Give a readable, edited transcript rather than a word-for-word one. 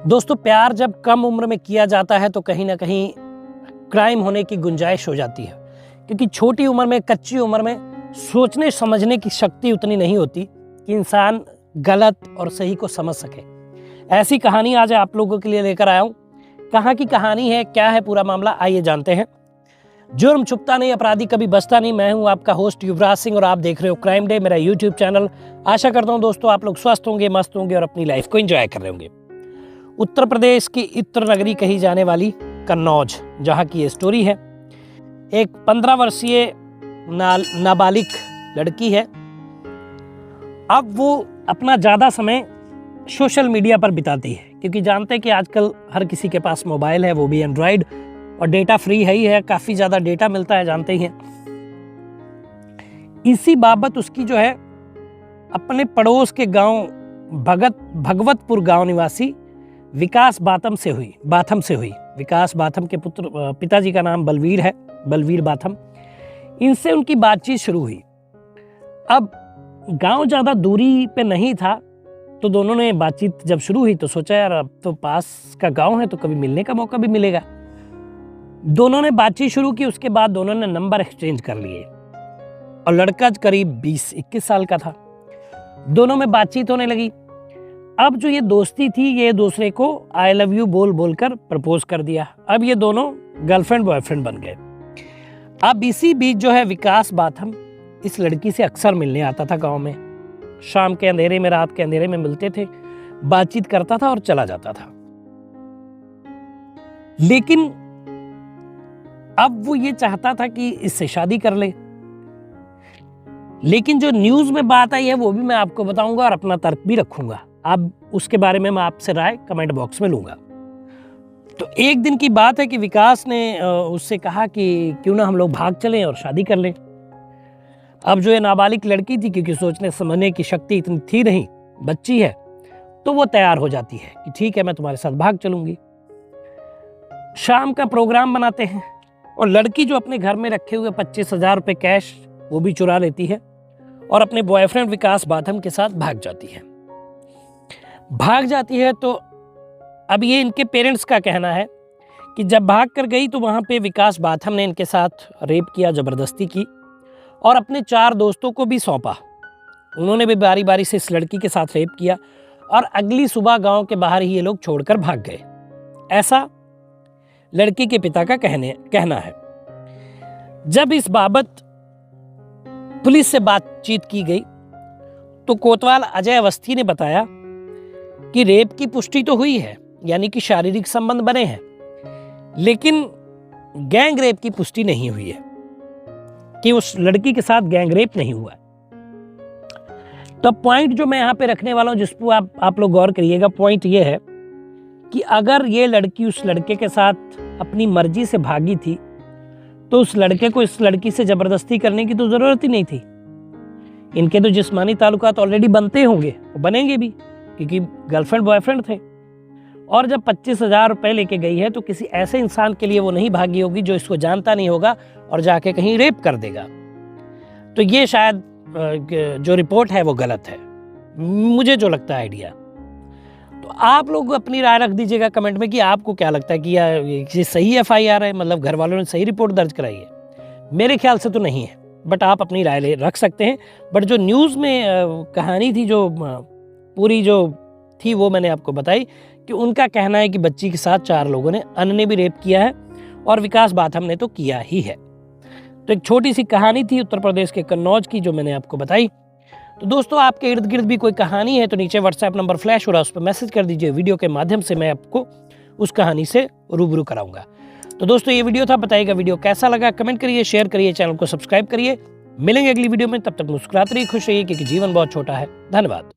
दोस्तों, प्यार जब कम उम्र में किया जाता है तो कहीं ना कहीं क्राइम होने की गुंजाइश हो जाती है, क्योंकि छोटी उम्र में, कच्ची उम्र में सोचने समझने की शक्ति उतनी नहीं होती कि इंसान गलत और सही को समझ सके। ऐसी कहानी आज आप लोगों के लिए लेकर आया हूँ। कहाँ की कहानी है, क्या है पूरा मामला, आइए जानते हैं। जुर्म छुपता नहीं, अपराधी कभी बचता नहीं। मैं हूँ आपका होस्ट युवराज सिंह और आप देख रहे हो क्राइम डे, मेरा यूट्यूब चैनल। आशा करता हूँ दोस्तों आप लोग स्वस्थ होंगे, मस्त होंगे और अपनी लाइफ को एंजॉय कर रहे होंगे। उत्तर प्रदेश की इत्र नगरी कही जाने वाली कन्नौज, जहाँ की ये स्टोरी है। एक 15 वर्षीय नाबालिग लड़की है। अब वो अपना ज़्यादा समय सोशल मीडिया पर बिताती है, क्योंकि जानते हैं कि आजकल हर किसी के पास मोबाइल है, वो भी एंड्रॉयड, और डेटा फ्री है ही है, काफ़ी ज़्यादा डेटा मिलता है, जानते ही हैं। इसी बाबत उसकी जो है अपने पड़ोस के गांव भगवतपुर गांव निवासी विकास बाथम से हुई। विकास बाथम के पिताजी का नाम बलवीर है, बलवीर बाथम। इनसे उनकी बातचीत शुरू हुई। अब गांव ज़्यादा दूरी पे नहीं था, तो दोनों ने बातचीत जब शुरू हुई तो सोचा यार अब तो पास का गांव है तो कभी मिलने का मौका भी मिलेगा। दोनों ने बातचीत शुरू की। उसके बाद दोनों ने नंबर एक्सचेंज कर लिए और लड़का करीब 20-21 साल का था। दोनों में बातचीत होने लगी। अब जो ये दोस्ती थी, ये दूसरे को आई लव यू बोलकर प्रपोज कर दिया। अब ये दोनों गर्लफ्रेंड बॉयफ्रेंड बन गए। अब इसी बीच जो है विकास बाथम इस लड़की से अक्सर मिलने आता था गांव में। शाम के अंधेरे में, रात के अंधेरे में मिलते थे, बातचीत करता था और चला जाता था। लेकिन अब वो ये चाहता था कि इससे शादी कर ले। लेकिन जो न्यूज़ में बात आई है वो भी मैं आपको बताऊंगा और अपना तर्क भी रखूंगा। अब उसके बारे में मैं आपसे राय कमेंट बॉक्स में लूंगा। तो एक दिन की बात है कि विकास ने उससे कहा कि क्यों ना हम लोग भाग चलें और शादी कर लें। अब जो ये नाबालिग लड़की थी, क्योंकि सोचने समझने की शक्ति इतनी थी नहीं, बच्ची है, तो वो तैयार हो जाती है कि ठीक है मैं तुम्हारे साथ भाग चलूंगी। शाम का प्रोग्राम बनाते हैं और लड़की जो अपने घर में रखे हुए 25,000 रुपये कैश वो भी चुरा लेती है और अपने बॉयफ्रेंड विकास बाथम के साथ भाग जाती है। तो अब ये इनके पेरेंट्स का कहना है कि जब भाग कर गई तो वहाँ पे विकास बाथम ने इनके साथ रेप किया, ज़बरदस्ती की और अपने 4 दोस्तों को भी सौंपा। उन्होंने भी बारी बारी से इस लड़की के साथ रेप किया और अगली सुबह गांव के बाहर ही ये लोग छोड़कर भाग गए। ऐसा लड़की के पिता का कहना है। जब इस बाबत पुलिस से बातचीत की गई तो कोतवाल अजय अवस्थी ने बताया कि रेप की पुष्टि तो हुई है, यानी कि शारीरिक संबंध बने हैं, लेकिन गैंग रेप की पुष्टि नहीं हुई है कि उस लड़की के साथ गैंग रेप नहीं हुआ। तो पॉइंट जो मैं यहाँ पे रखने वाला हूँ, जिस पर आप लोग गौर करिएगा, पॉइंट ये है कि अगर ये लड़की उस लड़के के साथ अपनी मर्जी से भागी थी तो उस लड़के को इस लड़की से जबरदस्ती करने की तो जरूरत ही नहीं थी। इनके तो जिस्मानी ताल्लुकात ऑलरेडी बनते होंगे, बनेंगे भी, क्योंकि गर्लफ्रेंड बॉयफ्रेंड थे। और जब 25,000 रुपये लेके गई है तो किसी ऐसे इंसान के लिए वो नहीं भागी होगी जो इसको जानता नहीं होगा और जाके कहीं रेप कर देगा। तो ये शायद जो रिपोर्ट है वो गलत है, मुझे जो लगता है आइडिया। तो आप लोग अपनी राय रख दीजिएगा कमेंट में कि आपको क्या लगता है कि ये सही FIR है, मतलब घर वालों ने सही रिपोर्ट दर्ज कराई है। मेरे ख्याल से तो नहीं है, बट आप अपनी राय रख सकते हैं। बट जो न्यूज़ में कहानी थी, जो पूरी जो थी, वो मैंने आपको बताई कि उनका कहना है कि बच्ची के साथ 4 लोगों ने, अन्य ने भी रेप किया है और विकास बाथम ने तो किया ही है। तो एक छोटी सी कहानी थी उत्तर प्रदेश के कन्नौज की, जो मैंने आपको बताई। तो दोस्तों, आपके इर्द गिर्द भी कोई कहानी है तो नीचे व्हाट्सएप नंबर फ्लैश हो रहा है, उस पर मैसेज कर दीजिए। वीडियो के माध्यम से मैं आपको उस कहानी से रूबरू कराऊंगा। तो दोस्तों, ये वीडियो था, बताइएगा वीडियो कैसा लगा, कमेंट करिए, शेयर करिए, चैनल को सब्सक्राइब करिए। मिलेंगे अगली वीडियो में, तब तक मुस्कुराते रहिए, खुश रहिए, क्योंकि जीवन बहुत छोटा है। धन्यवाद।